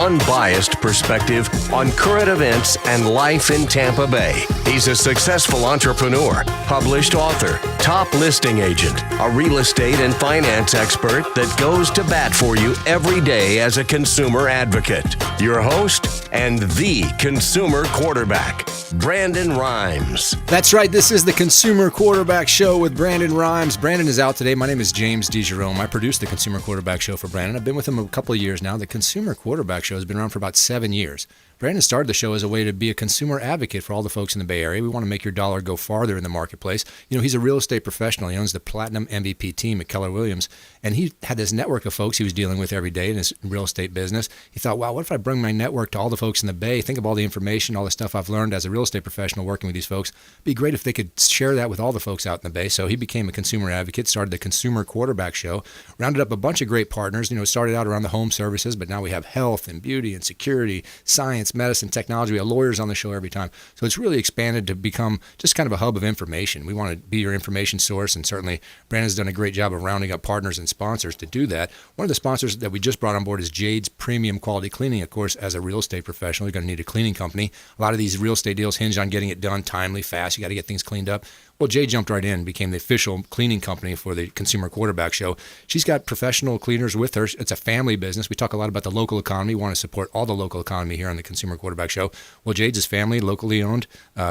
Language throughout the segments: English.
unbiased perspective on current events and life in Tampa Bay. He's a successful entrepreneur, published author, top listing agent, a real estate and finance expert that goes to bat for you every day as a consumer advocate. Your host and the consumer quarterback, Brandon Rhymes. That's right. This is the Consumer Quarterback Show with Brandon Rhymes. Brandon is out today. My name is James DeJerome. I produce the Consumer Quarterback Show for Brandon. I've been with him a couple of years now. The Consumer Quarterback Show has been around for about 7 years. Brandon started the show as a way to be a consumer advocate for all the folks in the Bay Area. We want to make your dollar go farther in the marketplace. You know, he's a real estate professional. He owns the Platinum MVP team at Keller Williams, and he had this network of folks he was dealing with every day in his real estate business. He thought, wow, what if I bring my network to all the folks in the Bay? Think of all the information, all the stuff I've learned as a real estate professional working with these folks. It'd be great if they could share that with all the folks out in the Bay. So he became a consumer advocate, started the Consumer Quarterback Show, rounded up a bunch of great partners. You know, started out around the home services, but now we have health and beauty and security, science, medicine, technology. We have lawyers on the show every time. So it's really expanded to become just kind of a hub of information. We want to be your information source, and certainly Brandon's done a great job of rounding up partners and sponsors to do that. One of the sponsors that we just brought on board is Jade's Premium Quality Cleaning. Of course, as a real estate professional, you're going to need a cleaning company. A lot of these real estate deals hinge on getting it done timely, fast. You got to get things cleaned up. Well, Jay jumped right in, became the official cleaning company for the Consumer Quarterback Show. She's got professional cleaners with her. It's a family business. We talk a lot about the local economy. We want to support all the local economy here on the Consumer Quarterback Show. Well, Jade's is family, locally owned,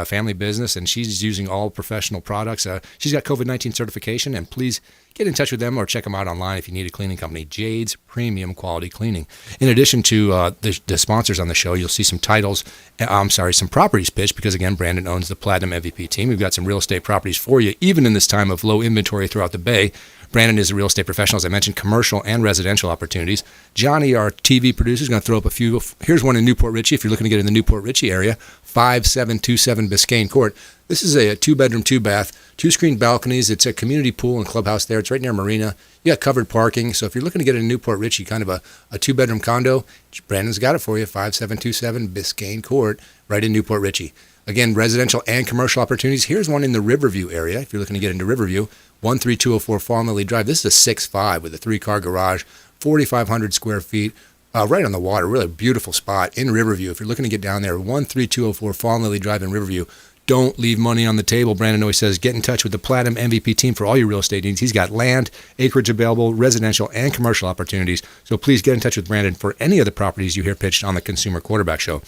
family business, and she's using all professional products. She's got COVID-19 certification, and please get in touch with them or check them out online if you need a cleaning company. Jade's Premium Quality Cleaning. In addition to the sponsors on the show, you'll see some some properties pitched because, again, Brandon owns the Platinum MVP team. We've got some real estate properties for you, even in this time of low inventory throughout the Bay. Brandon is a real estate professional, as I mentioned, commercial and residential opportunities. Johnny, our TV producer, is going to throw up a few. Here's one in Newport Richey. If you're looking to get in the Newport Richey area, 5727 Biscayne Court. This is a 2-bedroom, 2-bath, 2-screen balconies. It's a community pool and clubhouse there. It's right near Marina. You got covered parking. So if you're looking to get in Newport Richey, kind of a 2-bedroom condo, Brandon's got it for you, 5727 Biscayne Court, right in Newport Richey. Again, residential and commercial opportunities. Here's one in the Riverview area. If you're looking to get into Riverview, 13204 FAWN Lily Drive. This is a 6.5 with a 3-car garage, 4,500 square feet, right on the water. Really beautiful spot in Riverview. If you're looking to get down there, 13204 FAWN Lily Drive in Riverview. Don't leave money on the table. Brandon always says, get in touch with the Platinum MVP team for all your real estate needs. He's got land, acreage available, residential and commercial opportunities. So please get in touch with Brandon for any of the properties you hear pitched on the Consumer Quarterback Show.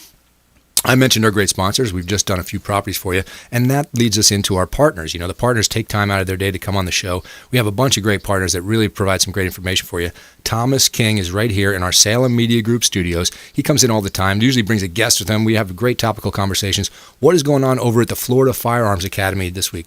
I mentioned our great sponsors. We've just done a few properties for you, and that leads us into our partners. You know, the partners take time out of their day to come on the show. We have a bunch of great partners that really provide some great information for you. Thomas King is right here in our Salem Media Group studios. He comes in all the time, usually brings a guest with him. We have great topical conversations. What is going on over at the Florida Firearms Academy this week?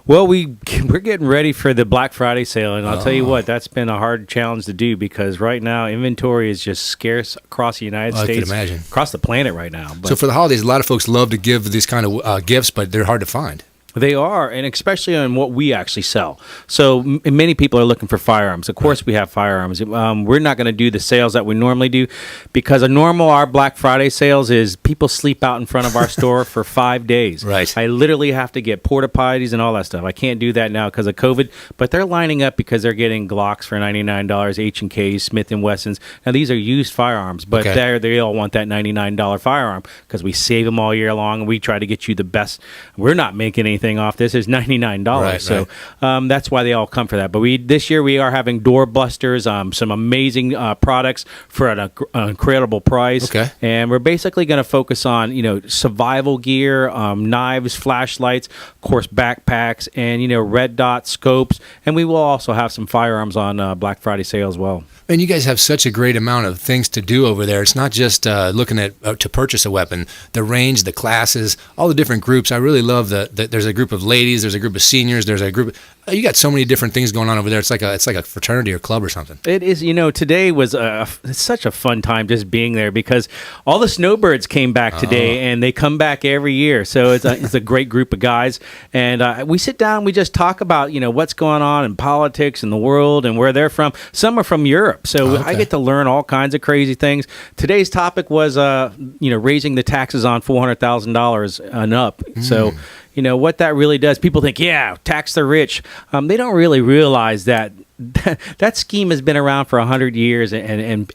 Well, we're getting ready for the Black Friday sale, and I'll tell you what, that's been a hard challenge to do because right now inventory is just scarce across the United States. I can imagine. Across the planet right now. So for the holidays, a lot of folks love to give these kind of gifts, but they're hard to find. They are, and especially on what we actually sell. So many people are looking for firearms. Of course, we have firearms. We're not going to do the sales that we normally do because our Black Friday sales is people sleep out in front of our store for 5 days. Right. I literally have to get porta potties and all that stuff. I can't do that now because of COVID, but they're lining up because they're getting Glocks for $99, H&Ks, Smith & Wessons. Now, these are used firearms, but they all want that $99 firearm because we save them all year long, and we try to get you the best. We're not making anything off this is $99. Right, so that's why they all come for that. But this year we are having door busters, some amazing products for an incredible price. Okay. And we're basically going to focus on, survival gear, knives, flashlights, of course, backpacks, and, red dot scopes. And we will also have some firearms on Black Friday sale as well. And you guys have such a great amount of things to do over there. It's not just looking at to purchase a weapon. The range, the classes, all the different groups. I really love that there's a group of ladies, there's a group of seniors, there's a group. You got so many different things going on over there. It's like a fraternity or club or something. It is. Today was it's such a fun time just being there because all the snowbirds came back today, and they come back every year. So it's a great group of guys, and we sit down, we just talk about what's going on in politics in the world and where they're from. Some are from Europe, so I get to learn all kinds of crazy things. Today's topic was raising the taxes on $400,000 and up. So. What that really does, people think, tax the rich. They don't really realize that that scheme has been around for 100 years, and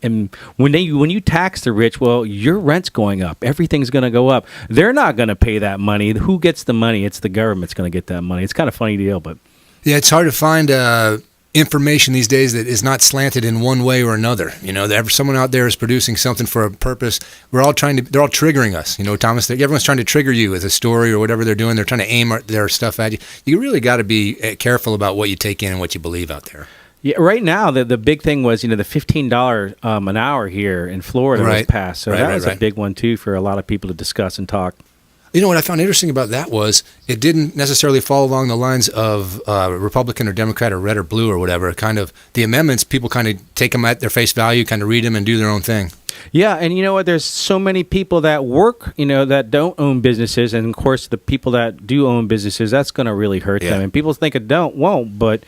when you tax the rich, well, your rent's going up, everything's going to go up. They're not going to pay that money. Who gets the money? It's the government's going to get that money. It's kind of a funny deal, but yeah, it's hard to find information these days that is not slanted in one way or another. Someone out there is producing something for a purpose. They're all triggering us. Thomas, everyone's trying to trigger you with a story or whatever they're doing. They're trying to aim their stuff at you. You really got to be careful about what you take in and what you believe out there. Yeah, right now the big thing was the $15 an hour here in Florida was passed. So that was a big one too for a lot of people to discuss and talk. What I found interesting about that was it didn't necessarily fall along the lines of Republican or Democrat or red or blue or whatever. Kind of the amendments, people kind of take them at their face value, kind of read them and do their own thing. Yeah, and you know what? There's so many people that work, that don't own businesses, and of course, the people that do own businesses, that's going to really hurt them. And people think it won't, but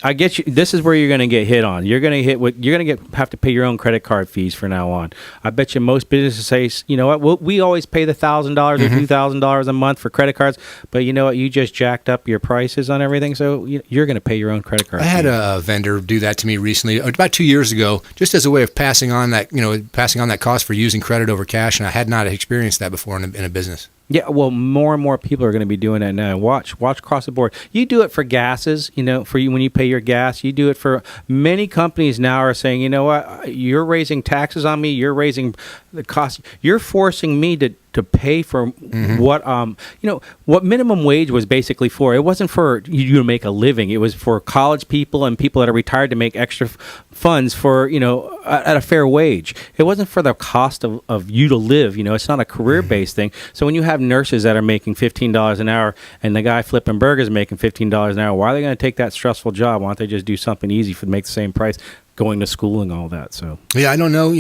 I get you. This is where you're going to get hit on. You're going to have to pay your own credit card fees from now on. I bet you most businesses say, you know what? We always pay the $1,000 or $2,000 a month for credit cards, but you know what? You just jacked up your prices on everything, so you're going to pay your own credit card. I had a vendor do that to me recently, about 2 years ago, just as a way of passing on that cost for using credit over cash, and I had not experienced that before in a business. Yeah, well, more and more people are going to be doing that now. Watch across the board. You do it for gases, for you when you pay your gas. You do it for many companies now are saying, you know what, you're raising taxes on me. You're raising the cost. You're forcing me to pay for what minimum wage was basically for. It wasn't for you to make a living. It was for college people and people that are retired to make extra funds for, at a fair wage. It wasn't for the cost of you to live. It's not a career-based thing. So when you have nurses that are making $15 an hour and the guy flipping burgers making $15 an hour, why are they going to take that stressful job? Why don't they just do something easy to make the same price? Going to school and all that. So yeah, I don't know.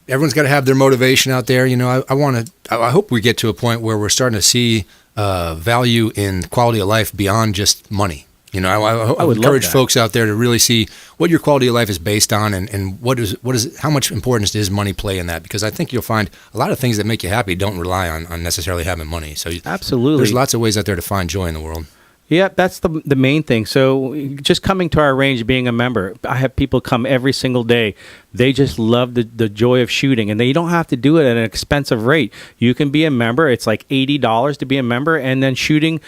Everyone's got to have their motivation out there. I hope we get to a point where we're starting to see value in quality of life beyond just money. I would encourage folks out there to really see what your quality of life is based on, and how much importance does money play in that? Because I think you'll find a lot of things that make you happy don't rely on necessarily having money. So absolutely, there's lots of ways out there to find joy in the world. Yeah, that's the main thing. So just coming to our range, being a member, I have people come every single day. They just love the joy of shooting, and they don't have to do it at an expensive rate. You can be a member. It's like $80 to be a member, and then shooting,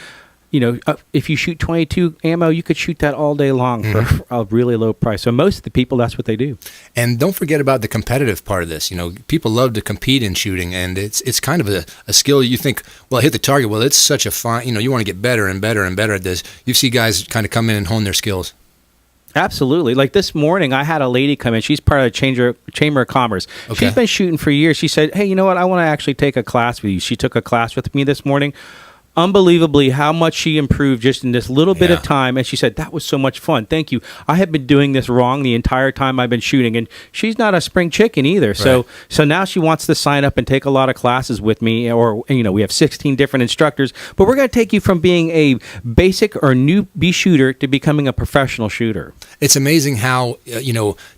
if you shoot 22 ammo, you could shoot that all day long for a really low price. So most of the people, that's what they do. And don't forget about the competitive part of this. People love to compete in shooting, and it's kind of a skill. You think, well, hit the target. Well, it's such a fun, you want to get better and better and better at this. You see guys kind of come in and hone their skills. Absolutely. Like this morning, I had a lady come in. She's part of the Chamber of Commerce. Okay. She's been shooting for years. She said, hey, you know what? I want to actually take a class with you. She took a class with me this morning. Unbelievably how much she improved just in this little bit of time. And she said, that was so much fun. Thank you. I have been doing this wrong the entire time I've been shooting. And she's not a spring chicken either. Right. So now she wants to sign up and take a lot of classes with me. Or, we have 16 different instructors. But we're going to take you from being a basic or newbie shooter to becoming a professional shooter. It's amazing how,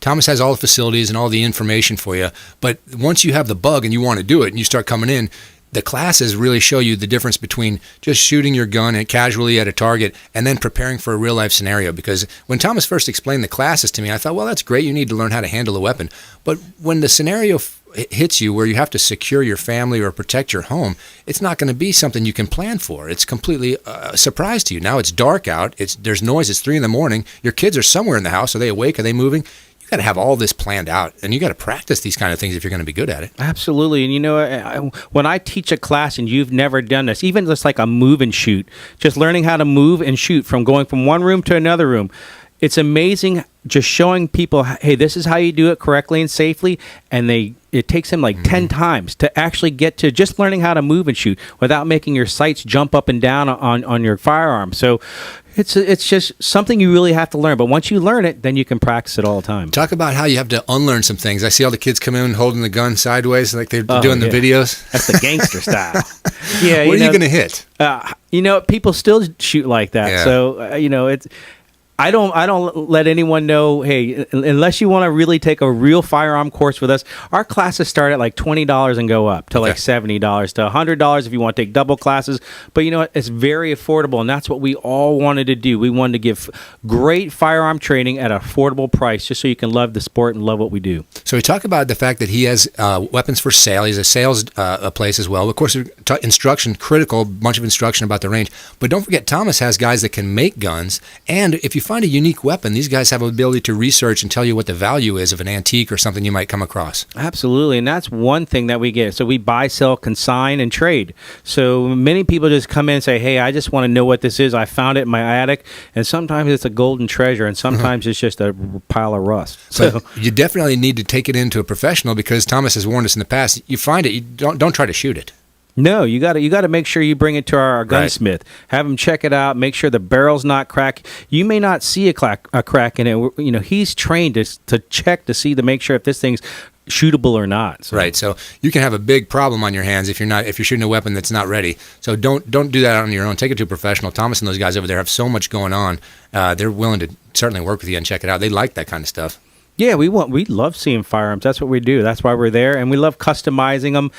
Thomas has all the facilities and all the information for you. But once you have the bug and you want to do it and you start coming in, the classes really show you the difference between just shooting your gun and casually at a target and then preparing for a real life scenario. Because when Thomas first explained the classes to me, I thought, well, that's great. You need to learn how to handle a weapon. But when the scenario hits you where you have to secure your family or protect your home, it's not going to be something you can plan for. It's completely a surprise to you. Now it's dark out. There's noise. It's 3 a.m. Your kids are somewhere in the house. Are they awake? Are they moving? You got to have all this planned out, and you got to practice these kind of things if you're going to be good at it. Absolutely. And when I teach a class and you've never done this, even just like a move and shoot, just learning how to move and shoot from going from one room to another room, it's amazing just showing people, hey, this is how you do it correctly and safely, and it takes them like 10 times to actually get to just learning how to move and shoot without making your sights jump up and down on your firearm. So it's just something you really have to learn. But once you learn it, then you can practice it all the time. Talk about how you have to unlearn some things. I see all the kids come in holding the gun sideways like they're doing the videos. That's the gangster style. Yeah. What are you going to hit? People still shoot like that. Yeah. So, I don't let anyone know, hey, unless you want to really take a real firearm course with us, our classes start at like $20 and go up to like $70 to $100 if you want to take double classes. But you know what? It's very affordable, and that's what we all wanted to do. We wanted to give great firearm training at an affordable price just so you can love the sport and love what we do. So we talk about the fact that he has weapons for sale. He has a sales place as well. Of course, instruction, critical, bunch of instruction about the range. But don't forget, Thomas has guys that can make guns, and if you find a unique weapon, these guys have the ability to research and tell you what the value is of an antique or something you might come across. Absolutely, and that's one thing that we get. So we buy, sell, consign, and trade. So many people just come in and say, hey, I just want to know what this is. I found it in my attic, and sometimes it's a golden treasure, and sometimes it's just a pile of rust. So you definitely need to take it into a professional, because Thomas has warned us in the past, you find it, you don't try to shoot it. No, you got to make sure you bring it to our gunsmith. Have him check it out. Make sure the barrel's not cracked. You may not see a crack in it. You know, he's trained to check to see, to make sure if this thing's shootable or not. So. Right. So you can have a big problem on your hands if you're shooting a weapon that's not ready. So don't do that on your own. Take it to a professional. Thomas and those guys over there have so much going on. They're willing to certainly work with you and check it out. They like that kind of stuff. Yeah, we love seeing firearms. That's what we do. That's why we're there, and we love customizing them.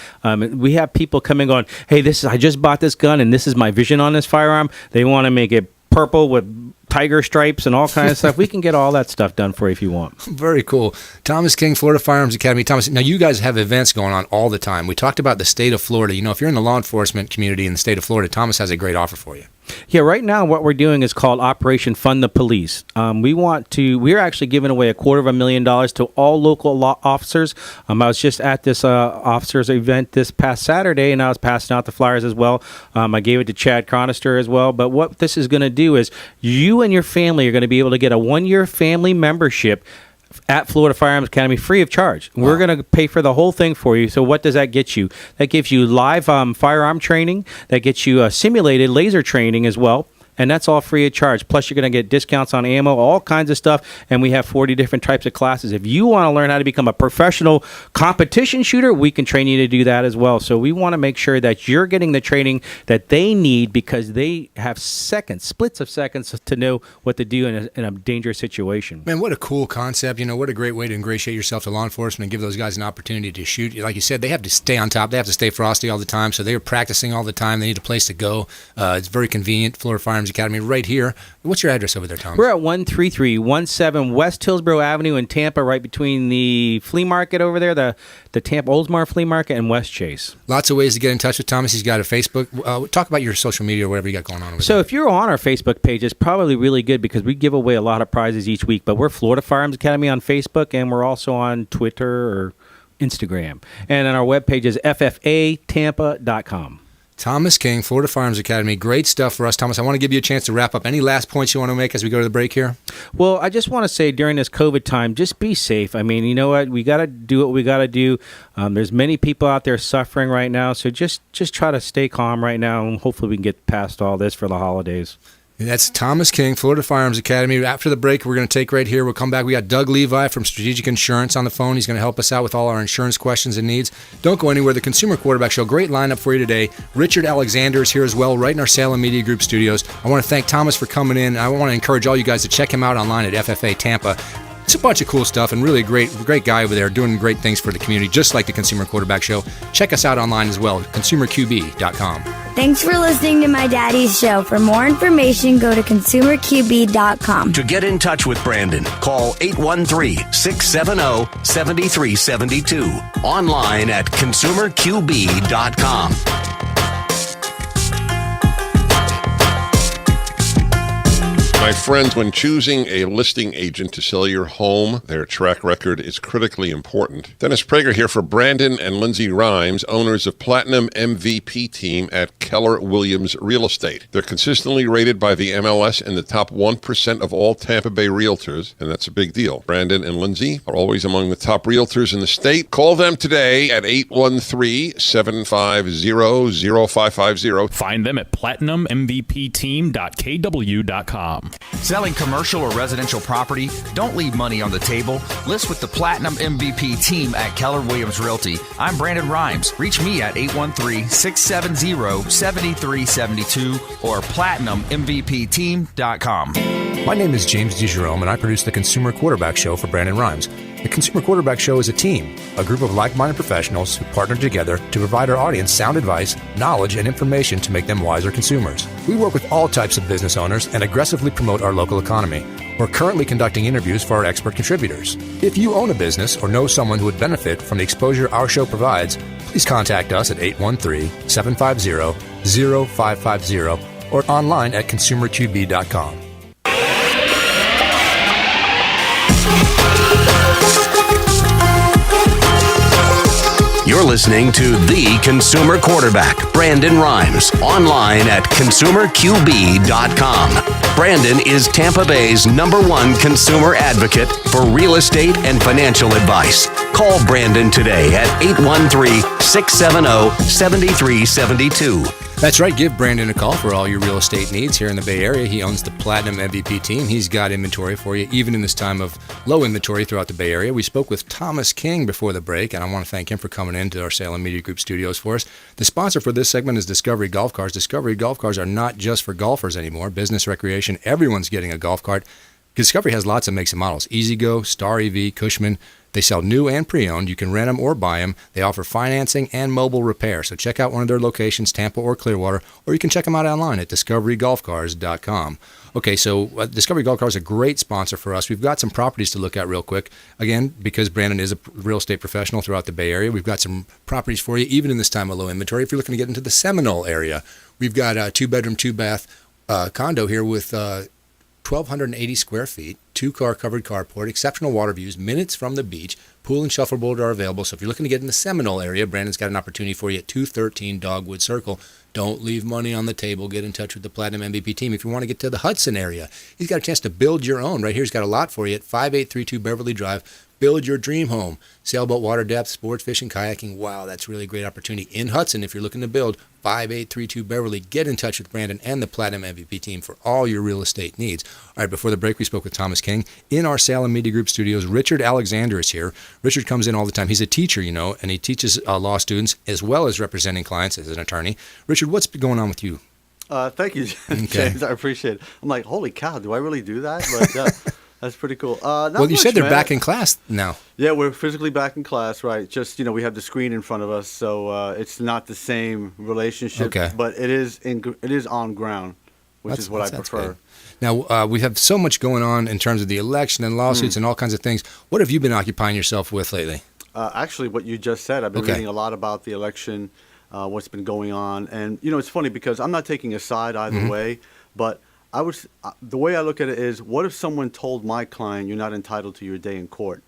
We have people coming going, hey, I just bought this gun, and this is my vision on this firearm. They want to make it purple with tiger stripes and all kinds of stuff. We can get all that stuff done for you if you want. Very cool. Thomas King, Florida Firearms Academy. Thomas, now you guys have events going on all the time. We talked about the state of Florida. You know, if you're in the law enforcement community in the state of Florida, Thomas has a great offer for you. Yeah, right now what we're doing is called Operation Fund the Police. We're actually giving away $250,000 to all local law officers. I was just at this officers event this past Saturday, and I was passing out the flyers as well. I gave it to Chad Chronister as well. But what this is going to do is you and your family are going to be able to get a 1-year family membership at Florida Firearms Academy free of charge. Wow. We're going to pay for the whole thing for you. So what does that get you? That gives you live firearm training. That gets you simulated laser training as well. And that's all free of charge. Plus, you're going to get discounts on ammo, all kinds of stuff. And we have 40 different types of classes. If you want to learn how to become a professional competition shooter, we can train you to do that as well. So we want to make sure that you're getting the training that they need, because they have splits of seconds to know what to do in a dangerous situation. Man, what a cool concept. You know, what a great way to ingratiate yourself to law enforcement and give those guys an opportunity to shoot. Like you said, they have to stay on top. They have to stay frosty all the time. So they're practicing all the time. They need a place to go. It's very convenient. Florida Firearms Academy right here. What's your address over there, Tom? We're at 13317 West Hillsborough Avenue in Tampa, right between the flea market over there, the Tampa Oldsmar Flea Market, and West Chase. Lots of ways to get in touch with Thomas. He's got a Facebook. Talk about your social media or whatever you got going on over there. So if you're on our Facebook page, it's probably really good, because we give away a lot of prizes each week. But we're Florida Firearms Academy on Facebook, and we're also on Twitter or Instagram. And on our webpage is ffatampa.com. Thomas King, Florida Firearms Academy. Great stuff for us, Thomas. I want to give you a chance to wrap up. Any last points you want to make as we go to the break here? Well, I just want to say during this COVID time, just be safe. I mean, you know what? We got to do what we got to do. There's many people out there suffering right now, so just try to stay calm right now, and hopefully we can get past all this for the holidays. And that's Thomas King, Florida Firearms Academy. After the break, we're going to take right here. We'll come back. We got Doug Levi from Strategic Insurance on the phone. He's going to help us out with all our insurance questions and needs. Don't go anywhere. The Consumer Quarterback Show, great lineup for you today. Richard Alexander is here as well, right in our Salem Media Group studios. I want to thank Thomas for coming in. I want to encourage all you guys to check him out online at FFA Tampa. It's a bunch of cool stuff, and really a great guy over there doing great things for the community, just like the Consumer Quarterback Show. Check us out online as well, consumerqb.com. Thanks for listening to my daddy's show. For more information, go to consumerqb.com. To get in touch with Brandon, call 813-670-7372. Online at consumerqb.com. My friends, when choosing a listing agent to sell your home, their track record is critically important. Dennis Prager here for Brandon and Lindsay Rhymes, owners of Platinum MVP Team at Keller Williams Real Estate. They're consistently rated by the MLS in the top 1% of all Tampa Bay realtors, and that's a big deal. Brandon and Lindsay are always among the top realtors in the state. Call them today at 813-750-0550. Find them at platinummvpteam.kw.com. Selling commercial or residential property? Don't leave money on the table. List with the Platinum MVP team at Keller Williams Realty. I'm Brandon Rhymes. Reach me at 813-670-7372 or platinummvpteam.com. My name is James DeJerome, and I produce the Consumer Quarterback Show for Brandon Rhymes. The Consumer Quarterback Show is a team, a group of like-minded professionals who partner together to provide our audience sound advice, knowledge, and information to make them wiser consumers. We work with all types of business owners and aggressively promote our local economy. We're currently conducting interviews for our expert contributors. If you own a business or know someone who would benefit from the exposure our show provides, please contact us at 813-750-0550 or online at consumerqb.com. You're listening to The Consumer Quarterback, Brandon Rhymes, online at consumerqb.com. Brandon is Tampa Bay's #1 consumer advocate for real estate and financial advice. Call Brandon today at 813-670-7372. That's right. Give Brandon a call for all your real estate needs here in the Bay Area. He owns the Platinum MVP team. He's got inventory for you, even in this time of low inventory throughout the Bay Area. We spoke with Thomas King before the break, and I want to thank him for coming into our Salem Media Group studios for us. The sponsor for this segment is Discovery Golf Cars. Discovery Golf Cars are not just for golfers anymore. Business, recreation, everyone's getting a golf cart. Discovery has lots of makes and models. EasyGo, Star EV, Cushman. They sell new and pre-owned. You can rent them or buy them. They offer financing and mobile repair. So check out one of their locations, Tampa or Clearwater, or you can check them out online at discoverygolfcars.com. Okay, so Discovery Golf Cars is a great sponsor for us. We've got some properties to look at real quick. Again, because Brandon is a real estate professional throughout the Bay Area, we've got some properties for you, even in this time of low inventory. If you're looking to get into the Seminole area, we've got a 2-bedroom, 2-bath condo here with 1,280 square feet, 2-car covered carport, exceptional water views, minutes from the beach, pool and shuffleboard are available. So if you're looking to get in the Seminole area, Brandon's got an opportunity for you at 213 Dogwood Circle. Don't leave money on the table. Get in touch with the Platinum MVP team. If you want to get to the Hudson area, he's got a chance to build your own. Right here, he's got a lot for you at 5832 Beverly Drive. Build your dream home. Sailboat, water depth, sports fishing, kayaking. Wow, that's really a great opportunity in Hudson if you're looking to build. 5832 Beverly. Get in touch with Brandon and the Platinum MVP team for all your real estate needs. All right, before the break, we spoke with Thomas King. In our Salem Media Group studios, Richard Alexander is here. Richard comes in all the time. He's a teacher, and he teaches law students as well as representing clients as an attorney. Richard, what's been going on with you? Thank you, James. Okay. I appreciate it. I'm like, holy cow, do I really do that? But that's pretty cool. Well, you said they're back in class now. Yeah, we're physically back in class, right? Just, we have the screen in front of us, so it's not the same relationship, Okay. but it is on ground, which is what I prefer. Good. Now, we have so much going on in terms of the election and lawsuits and all kinds of things. What have you been occupying yourself with lately? Actually, what you just said, I've been reading a lot about the election, what's been going on. And, it's funny because I'm not taking a side either way, but the way I look at it is, what if someone told my client you're not entitled to your day in court?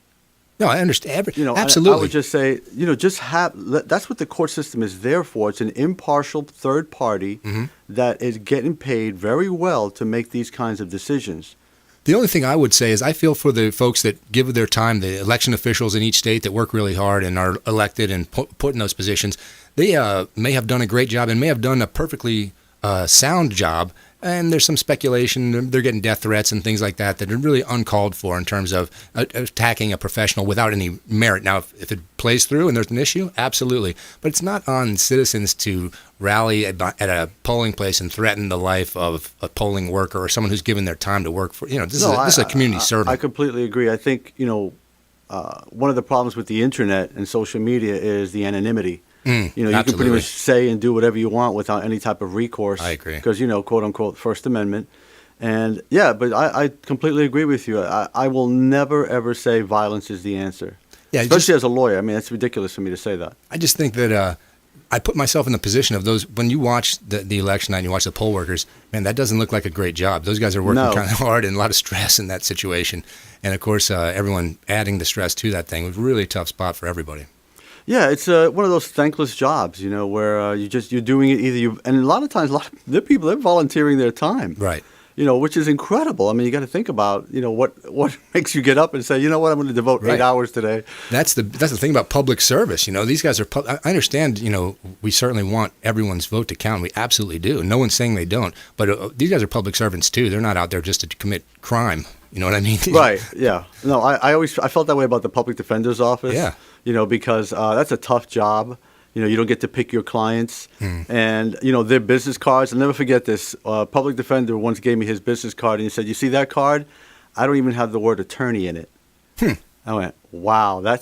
No, I understand. I Absolutely. would just say, that's what the court system is there for. It's an impartial third party that is getting paid very well to make these kinds of decisions. The only thing I would say is I feel for the folks that give their time, the election officials in each state that work really hard and are elected and put in those positions. They may have done a great job and may have done a perfectly sound job. And there's some speculation, they're getting death threats and things like that are really uncalled for in terms of attacking a professional without any merit. Now, if it plays through and there's an issue, absolutely. But it's not on citizens to rally at a polling place and threaten the life of a polling worker or someone who's given their time to work for, this is a community servant. I completely agree. I think, one of the problems with the internet and social media is the anonymity. You can pretty much say and do whatever you want without any type of recourse. I agree. Because, quote unquote, First Amendment. And but I completely agree with you. I will never, ever say violence is the answer. Yeah, especially as a lawyer. I mean, it's ridiculous for me to say that. I just think that I put myself in the position of those, when you watch the election night and you watch the poll workers, man, that doesn't look like a great job. Those guys are working kind of hard and a lot of stress in that situation. And, of course, everyone adding the stress to that thing was really a tough spot for everybody. Yeah, it's one of those thankless jobs, where you're doing it and a lot of times, there are people, they're volunteering their time. Right. which is incredible. I mean, you got to think about, what makes you get up and say, you know what, I'm going to devote 8 hours today. That's the thing about public service. These guys are, I understand, we certainly want everyone's vote to count. We absolutely do. No one's saying they don't. But these guys are public servants too. They're not out there just to commit crime. You know what I mean? Right, yeah. No, I felt that way about the public defender's office. Yeah. Because that's a tough job. You don't get to pick your clients. And, their business cards. I'll never forget this. Public defender once gave me his business card, and he said, you see that card? I don't even have the word attorney in it. I went, wow, that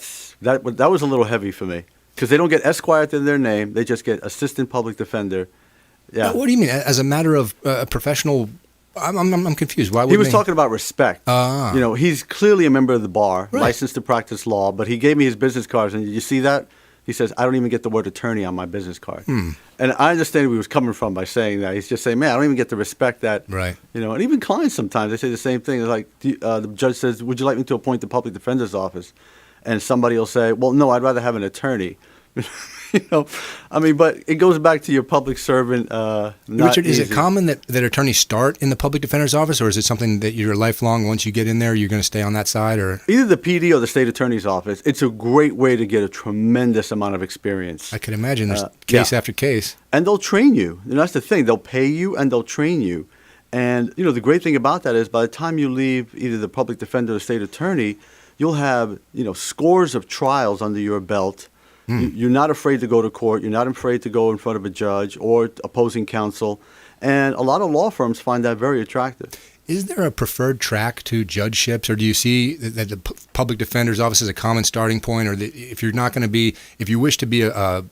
was a little heavy for me. Because they don't get Esquire at their name. They just get assistant public defender. Yeah. What do you mean? As a matter of professional... I'm confused. Why would he was talking about respect? He's clearly a member of the bar, right. licensed to practice law, but he gave me his business cards, and you see that? He says, I don't even get the word attorney on my business card. And I understand where he was coming from by saying that. He's just saying, man, I don't even get the respect that, right. And even clients sometimes, they say the same thing. It's like, the judge says, would you like me to appoint the public defender's office? And somebody will say, well, no, I'd rather have an attorney. But it goes back to your public servant. Richard, is it common that attorneys start in the public defender's office, or is it something that you're lifelong, once you get in there, you're going to stay on that side? Or either the PD or the state attorney's office. It's a great way to get a tremendous amount of experience. I can imagine there's case after case. And they'll train you. And that's the thing. They'll pay you and they'll train you. And, the great thing about that is by the time you leave either the public defender or the state attorney, you'll have, scores of trials under your belt. You're not afraid to go to court. You're not afraid to go in front of a judge or opposing counsel. And a lot of law firms find that very attractive. Is there a preferred track to judgeships, or do you see that the public defender's office is a common starting point, or if you wish to be a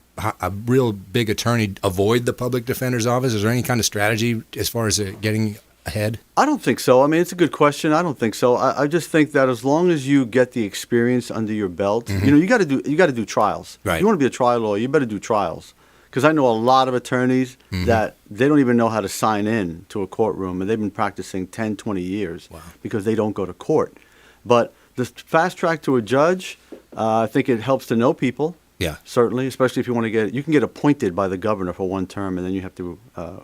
real big attorney, avoid the public defender's office? Is there any kind of strategy as far as getting ahead? I don't think so. I mean, it's a good question. I don't think so. I just think that as long as you get the experience under your belt, you got to do trials. Right. You want to be a trial lawyer, you better do trials. Because I know a lot of attorneys that they don't even know how to sign in to a courtroom, and they've been practicing 10, 20 years because they don't go to court. But the fast track to a judge, I think it helps to know people. Yeah, certainly, especially if you want to you can get appointed by the governor for one term, and then you have to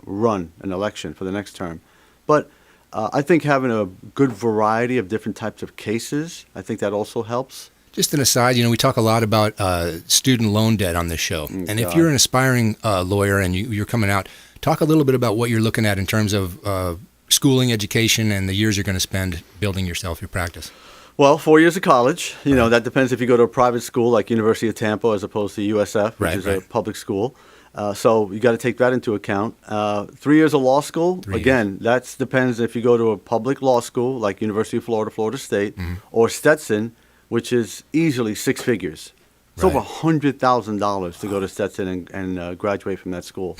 run an election for the next term. But I think having a good variety of different types of cases, I think that also helps. Just an aside, we talk a lot about student loan debt on this show. And if you're an aspiring lawyer and you're coming out, talk a little bit about what you're looking at in terms of schooling, education, and the years you're going to spend building yourself, your practice. Well, 4 years of college. That depends if you go to a private school like University of Tampa as opposed to USF, which is a public school. So you got to take that into account. 3 years of law school. Again, that depends if you go to a public law school like University of Florida, Florida State, or Stetson, which is easily six figures. It's over $100,000 to go to Stetson and graduate from that school.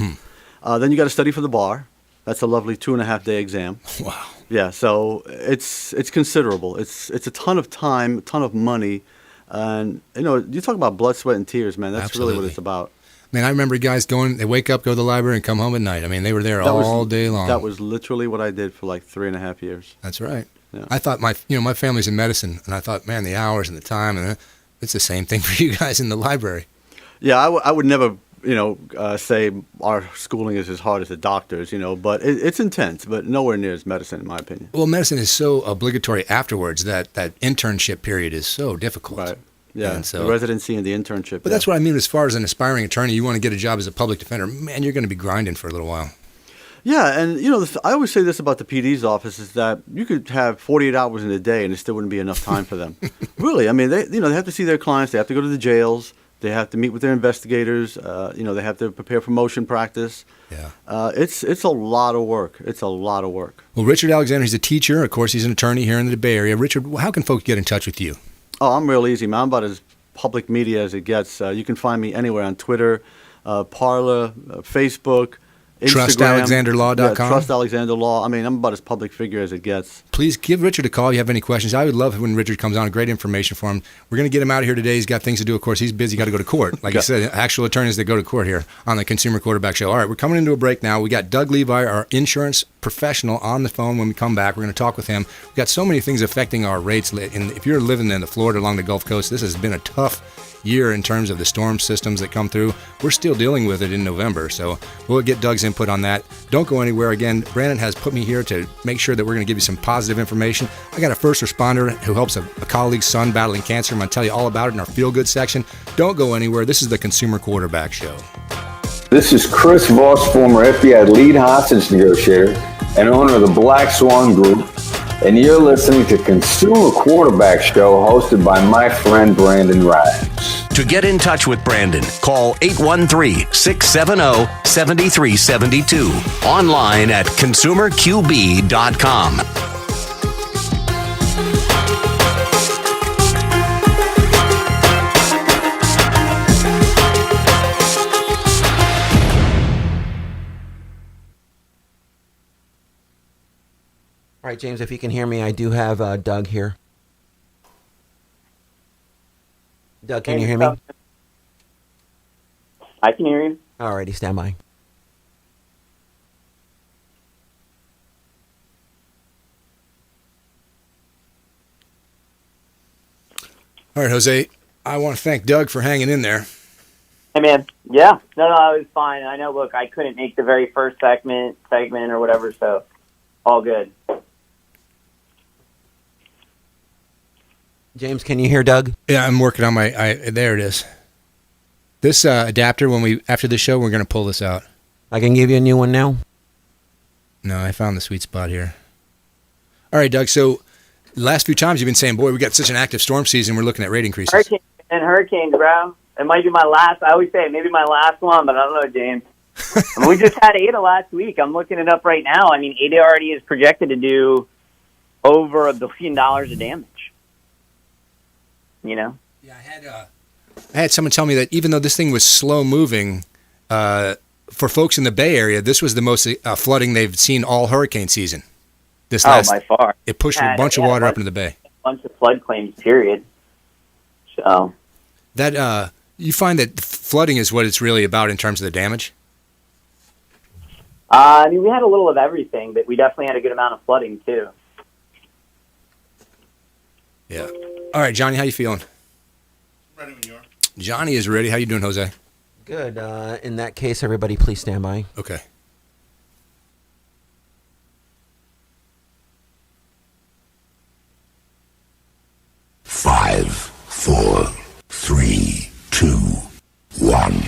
Then you got to study for the bar. That's a lovely 2.5-day exam. Wow. Yeah, so it's considerable. It's a ton of time, a ton of money, and you talk about blood, sweat, and tears, man. That's Absolutely. Really what it's about. Man, I remember guys they wake up, go to the library, and come home at night. I mean, they were there all day long. That was literally what I did for like 3.5 years. That's right. Yeah. I thought my family's in medicine, and I thought, man, the hours and the time, and it's the same thing for you guys in the library. Yeah, I would never, say our schooling is as hard as the doctors, but it's intense, but nowhere near as medicine, in my opinion. Well, medicine is so obligatory afterwards that internship period is so difficult. Right. Yeah, and so, the residency and the internship. But that's what I mean as far as an aspiring attorney. You want to get a job as a public defender, man, you're going to be grinding for a little while. Yeah, and I always say this about the PD's office is that you could have 48 hours in a day and it still wouldn't be enough time for them. Really, I mean, they have to see their clients, they have to go to the jails, they have to meet with their investigators, they have to prepare for motion practice. Yeah, it's a lot of work. It's a lot of work. Well, Richard Alexander, he's a teacher. Of course, he's an attorney here in the Bay Area. Richard, how can folks get in touch with you? Oh, I'm real easy, man. I'm about as public media as it gets. You can find me anywhere on Twitter, Parler, Facebook, Instagram. TrustAlexanderLaw.com. Yeah, Trust Alexander Law. I mean, I'm about as public figure as it gets. Please give Richard a call if you have any questions. I would love when Richard comes on. Great information for him. We're going to get him out of here today. He's got things to do. Of course, he's busy. Got to go to court. Like I said, actual attorneys that go to court here on the Consumer Quarterback Show. All right, we're coming into a break now. We got Doug Levi, our insurance professional, on the phone. When we come back, we're going to talk with him. We've got so many things affecting our rates. If you're living in the Florida along the Gulf Coast, this has been a tough year in terms of the storm systems that come through. We're still dealing with it in November, so we'll get Doug's input on that. Don't go anywhere. Again, Brandon has put me here to make sure that we're going to give you some positive information. I got a first responder who helps a colleague's son battling cancer. I'm going to tell you all about it in our Feel Good section. Don't go anywhere. This is the Consumer Quarterback Show. This is Chris Voss, former FBI lead hostage negotiator and owner of the Black Swan Group, and you're listening to Consumer Quarterback Show hosted by my friend Brandon Rhymes. To get in touch with Brandon, call 813-670-7372. Online at consumerqb.com. All right, James, if you can hear me, I do have Doug here. Doug, can you hear me? I can hear you. All righty, stand by. All right, Jose, I want to thank Doug for hanging in there. Hey, man. Yeah. No, it was fine. I know, look, I couldn't make the very first segment or whatever, so all good. James, can you hear Doug? Yeah, I'm working on my. There it is. This adapter. After the show, we're going to pull this out. I can give you a new one now. No, I found the sweet spot here. All right, Doug. So, the last few times you've been saying, "Boy, we got such an active storm season. We're looking at rate increases." Hurricanes, bro. It might be my last. I always say it, maybe my last one, but I don't know, James. I mean, we just had Ada last week. I'm looking it up right now. I mean, Ada already is projected to do over $1 billion of damage. You know? Yeah, I had someone tell me that even though this thing was slow moving, for folks in the Bay Area, this was the most flooding they've seen all hurricane season. By far. It pushed a bunch of water up into the bay. A bunch of flood claims, period. So that you find that flooding is what it's really about in terms of the damage? I mean, we had a little of everything, but we definitely had a good amount of flooding too. Yeah. All right, Johnny, how you feeling? Ready when you are. Johnny is ready. How you doing, Jose? Good. In that case, everybody please stand by. Okay. Five, four, three, two, one.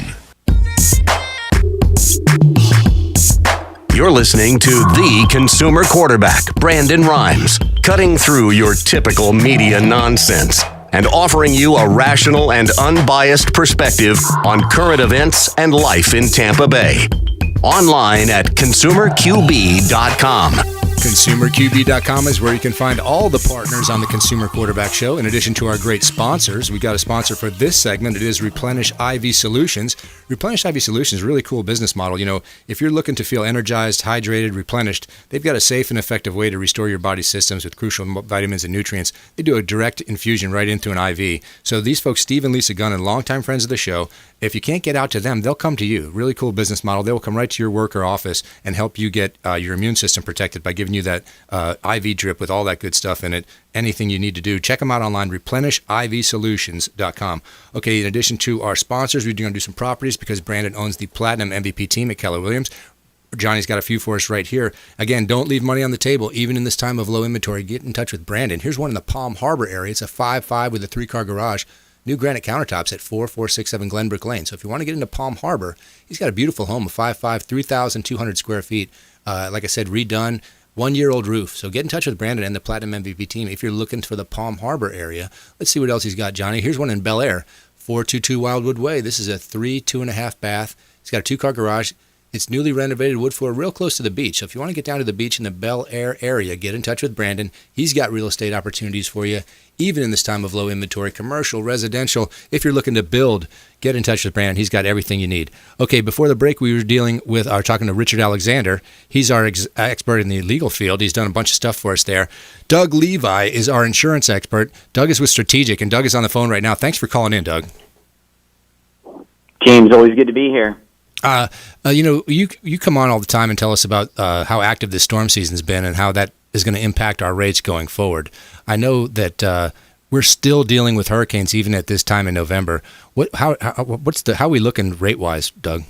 You're listening to the Consumer Quarterback, Brandon Rhymes, cutting through your typical media nonsense and offering you a rational and unbiased perspective on current events and life in Tampa Bay. Online at consumerqb.com. ConsumerQB.com is where you can find all the partners on the Consumer Quarterback Show. In addition to our great sponsors, we got a sponsor for this segment. It is Replenish IV Solutions. Replenish IV Solutions is a really cool business model. You know, if you're looking to feel energized, hydrated, replenished, they've got a safe and effective way to restore your body systems with crucial vitamins and nutrients. They do a direct infusion right into an IV. So these folks, Steve and Lisa Gunn, longtime friends of the show, if you can't get out to them, they'll come to you. Really cool business model. They will come right to your work or office and help you get your immune system protected by giving you that IV drip with all that good stuff in it. Anything you need to do, check them out online, replenishivsolutions.com. Okay, in addition to our sponsors, we're going to do some properties because Brandon owns the Platinum MVP team at Keller Williams. Johnny's got a few for us right here. Again, don't leave money on the table, even in this time of low inventory. Get in touch with Brandon. Here's one in the Palm Harbor area. It's a 5.5 with a 3-car garage. New granite countertops at 4467 Glenbrook Lane. So if you want to get into Palm Harbor, he's got a beautiful home, a 5.5, 3,200 square feet. Like I said, redone, 1-year-old roof. So get in touch with Brandon and the Platinum MVP team if you're looking for the Palm Harbor area. Let's see what else he's got, Johnny. Here's one in Bel Air, 422 Wildwood Way. This is a 2.5 bath. It's got a 2-car garage. It's newly renovated wood floor, real close to the beach. So if you want to get down to the beach in the Bel Air area, get in touch with Brandon. He's got real estate opportunities for you, even in this time of low inventory, commercial, residential. If you're looking to build, get in touch with Brandon. He's got everything you need. Okay, before the break, we were talking to Richard Alexander. He's our expert in the legal field. He's done a bunch of stuff for us there. Doug Levi is our insurance expert. Doug is with Strategic, and Doug is on the phone right now. Thanks for calling in, Doug. James, always good to be here. You come on all the time and tell us about how active this storm season's been and how that is going to impact our rates going forward. I know that we're still dealing with hurricanes even at this time in November. How are we looking rate-wise, Doug?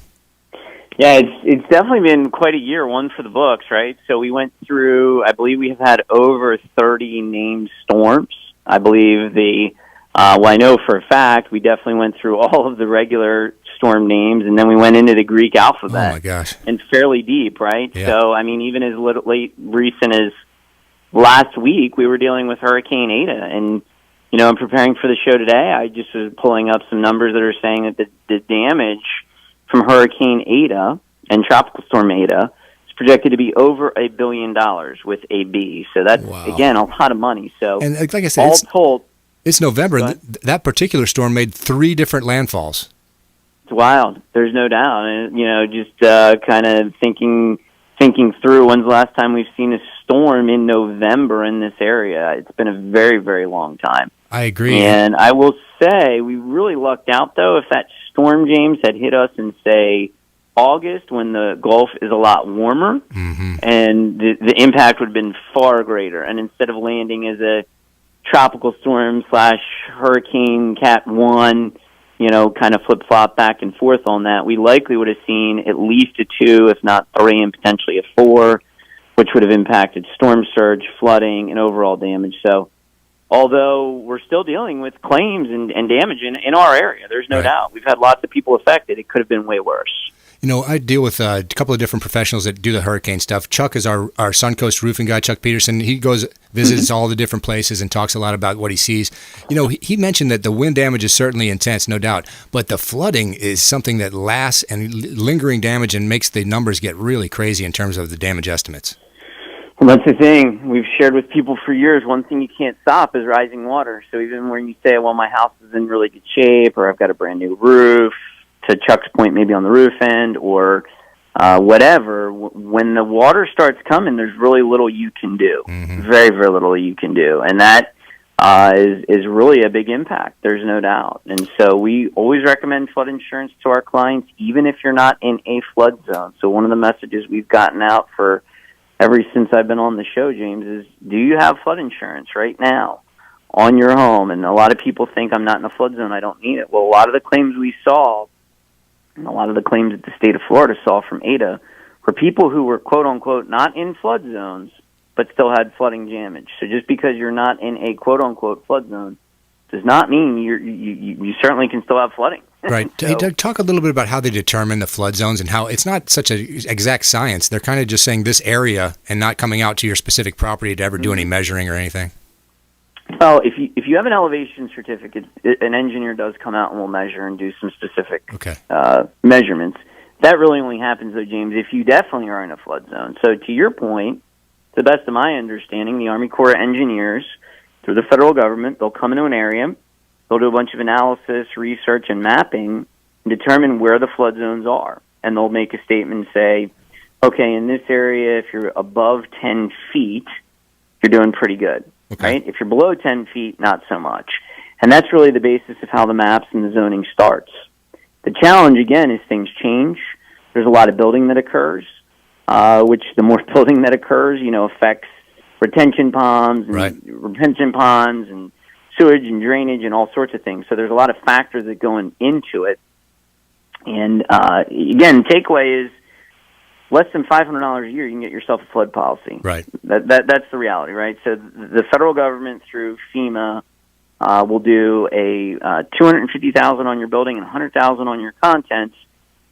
Yeah, it's definitely been quite a year, one for the books, right? So we went through, I believe we have had over 30 named storms. I believe I know for a fact we definitely went through all of the regular storm names, and then we went into the Greek alphabet. Oh, my gosh. And fairly deep, right? Yeah. So, I mean, even as recent as last week, we were dealing with Hurricane Eta. And, you know, in preparing for the show today, I just was pulling up some numbers that are saying that the damage from Hurricane Eta and Tropical Storm Eta is projected to be over $1 billion with a B. So that's, again, a lot of money. So, and like I said, all told, it's November, and that particular storm made 3 different landfalls. It's wild. There's no doubt. And, you know, just kind of thinking through when's the last time we've seen a storm in November in this area. It's been a very, very long time. I agree. And I will say we really lucked out, though, if that storm, James, had hit us in, say, August when the Gulf is a lot warmer, and the impact would have been far greater. And instead of landing as a tropical storm / hurricane Cat 1, you know, kind of flip-flop back and forth on that, we likely would have seen at least a 2, if not 3, and potentially a 4, which would have impacted storm surge, flooding, and overall damage. So although we're still dealing with claims and damage in our area, there's no doubt. We've had lots of people affected. It could have been way worse. You know, I deal with a couple of different professionals that do the hurricane stuff. Chuck is our Suncoast roofing guy, Chuck Peterson. He goes, visits all the different places and talks a lot about what he sees. You know, he mentioned that the wind damage is certainly intense, no doubt, but the flooding is something that lasts and lingering damage and makes the numbers get really crazy in terms of the damage estimates. Well, that's the thing. We've shared with people for years, one thing you can't stop is rising water. So even when you say, well, my house is in really good shape, or I've got a brand new roof, to Chuck's point, maybe on the roof end or whatever, when the water starts coming, there's really little you can do. Very, very little you can do. And that is really a big impact. There's no doubt. And so we always recommend flood insurance to our clients, even if you're not in a flood zone. So one of the messages we've gotten out for ever since I've been on the show, James, is do you have flood insurance right now on your home? And a lot of people think I'm not in a flood zone, I don't need it. Well, a lot of the claims we saw, and a lot of the claims that the state of Florida saw from Eta were people who were, quote-unquote, not in flood zones, but still had flooding damage. So just because you're not in a, quote-unquote, flood zone does not mean you certainly can still have flooding. Right. So, hey, Doug, talk a little bit about how they determine the flood zones and how it's not such an exact science. They're kind of just saying this area and not coming out to your specific property to ever do any measuring or anything. Well, if you have an elevation certificate, an engineer does come out and will measure and do some specific measurements. That really only happens, though, James, if you definitely are in a flood zone. So to your point, to the best of my understanding, the Army Corps of Engineers, through the federal government, they'll come into an area, they'll do a bunch of analysis, research, and mapping, and determine where the flood zones are. And they'll make a statement and say, okay, in this area, if you're above 10 feet, you're doing pretty good. Right? If you're below 10 feet, not so much. And that's really the basis of how the maps and the zoning starts. The challenge, again, is things change. There's a lot of building that occurs, which the more building that occurs, you know, affects retention ponds and sewage and drainage and all sorts of things. So there's a lot of factors that go into it. And, again, takeaway is, less than $500 a year, you can get yourself a flood policy. Right. That's the reality, right? So the federal government through FEMA will do a $250,000 on your building and $100,000 on your contents,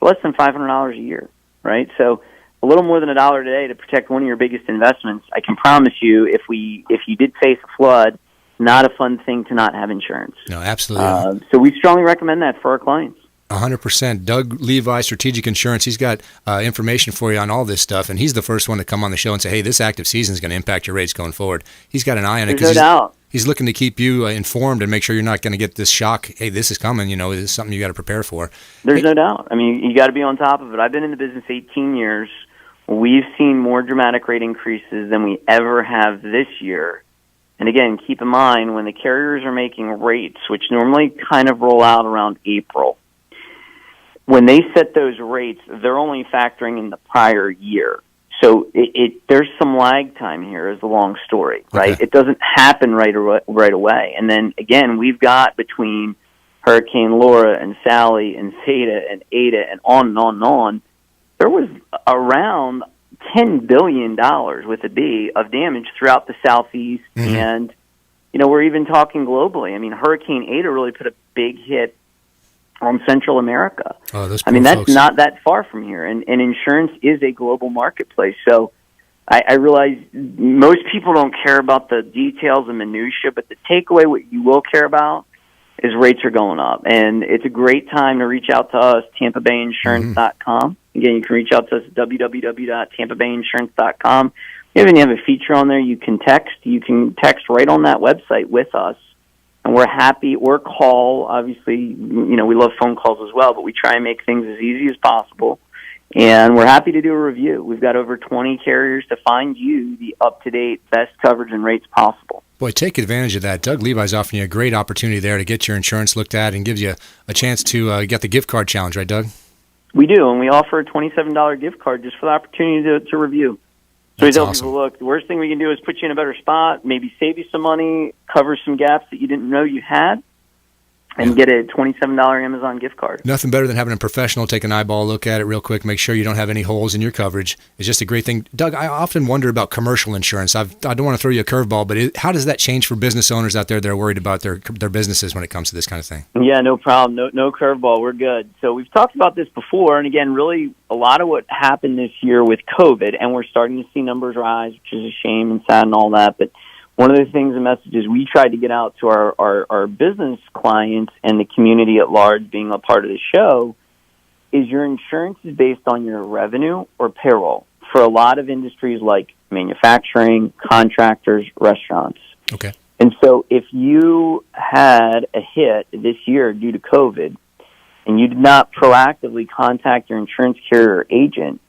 less than $500 a year, right? So a little more than $1 today to protect one of your biggest investments. I can promise you, if you did face a flood, not a fun thing to not have insurance. No, absolutely. So we strongly recommend that for our clients. 100%. Doug Levi, Strategic Insurance, he's got information for you on all this stuff, and he's the first one to come on the show and say, hey, this active season is going to impact your rates going forward. He's got an eye on it because he's looking to keep you informed and make sure you're not going to get this shock, hey, this is coming, you know, this is something you got to prepare for. There's no doubt. I mean, you got to be on top of it. I've been in the business 18 years. We've seen more dramatic rate increases than we ever have this year. And again, keep in mind, when the carriers are making rates, which normally kind of roll out around April, when they set those rates, they're only factoring in the prior year. So there's some lag time here is the long story, right? Okay. It doesn't happen right away. And then, again, we've got between Hurricane Laura and Sally and Zeta and Ada and on and on and on, there was around $10 billion with a B of damage throughout the Southeast. Mm-hmm. And, we're even talking globally. I mean, Hurricane Ada really put a big hit on Central America. Oh, those I mean, poor that's folks. not that far from here. And insurance is a global marketplace. So I realize most people don't care about the details and minutia, but the takeaway, what you will care about, is rates are going up. And it's a great time to reach out to us, TampaBayInsurance.com. Again, you can reach out to us at www.tampabayinsurance.com. We even have a feature on there you can text. You can text right on that website with us. And we're happy, or call. Obviously, we love phone calls as well, but we try and make things as easy as possible. And we're happy to do a review. We've got over 20 carriers to find you the up-to-date best coverage and rates possible. Boy, take advantage of that. Doug Levi's offering you a great opportunity there to get your insurance looked at and gives you a chance to get the gift card challenge, right, Doug? We do, and we offer a $27 gift card just for the opportunity to review. So we tell people, look, the worst thing we can do is put you in a better spot, maybe save you some money, cover some gaps that you didn't know you had, and get a $27 Amazon gift card. Nothing better than having a professional take an eyeball look at it real quick, make sure you don't have any holes in your coverage. It's just a great thing. Doug, I often wonder about commercial insurance. I don't want to throw you a curveball, but how does that change for business owners out there that are worried about their businesses when it comes to this kind of thing? Yeah, no problem. No curveball. We're good. So we've talked about this before, and again, really a lot of what happened this year with COVID, and we're starting to see numbers rise, which is a shame and sad and all that, but one of the things and messages we tried to get out to our business clients and the community at large being a part of the show is your insurance is based on your revenue or payroll for a lot of industries like manufacturing, contractors, restaurants. Okay. And so if you had a hit this year due to COVID and you did not proactively contact your insurance carrier or agent,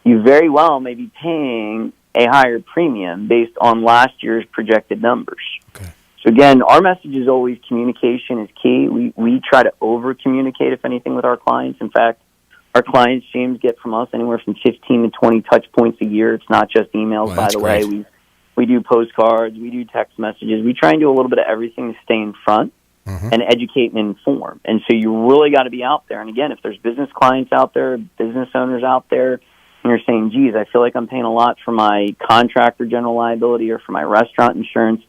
you very well may be paying a higher premium based on last year's projected numbers. Okay. So again, our message is always communication is key. We try to over-communicate, if anything, with our clients. In fact, our clients, James, get from us anywhere from 15 to 20 touch points a year. It's not just emails, by the way. We do postcards, we do text messages. We try and do a little bit of everything to stay in front and educate and inform. And so you really got to be out there. And again, if there's business clients out there, business owners out there, and you're saying, geez, I feel like I'm paying a lot for my contractor general liability or for my restaurant insurance,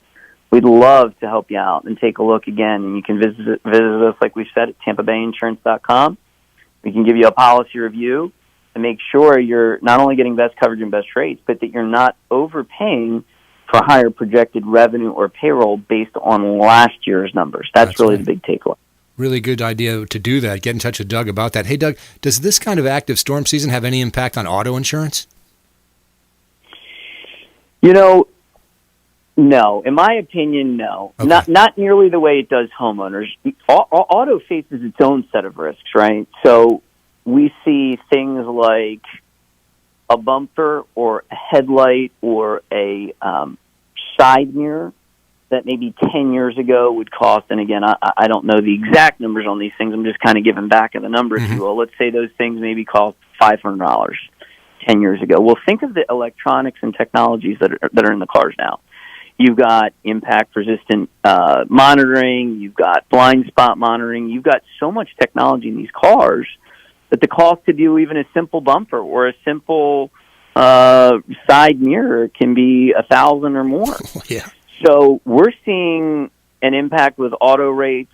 we'd love to help you out and take a look again. And you can visit us, like we said, at TampaBayInsurance.com. We can give you a policy review to make sure you're not only getting best coverage and best rates, but that you're not overpaying for higher projected revenue or payroll based on last year's numbers. That's really the big takeaway. Really good idea to do that. Get in touch with Doug about that. Hey, Doug, does this kind of active storm season have any impact on auto insurance? No. In my opinion, no. Okay. Not nearly the way it does homeowners. Auto faces its own set of risks, right? So we see things like a bumper or a headlight or a side mirror that maybe 10 years ago would cost, and again, I don't know the exact numbers on these things. I'm just kind of giving back of the number, if you will. Let's say those things maybe cost $500 10 years ago. Well, think of the electronics and technologies that are in the cars now. You've got impact-resistant monitoring. You've got blind spot monitoring. You've got so much technology in these cars that the cost to do even a simple bumper or a simple side mirror can be $1,000 or more. Yeah. So we're seeing an impact with auto rates.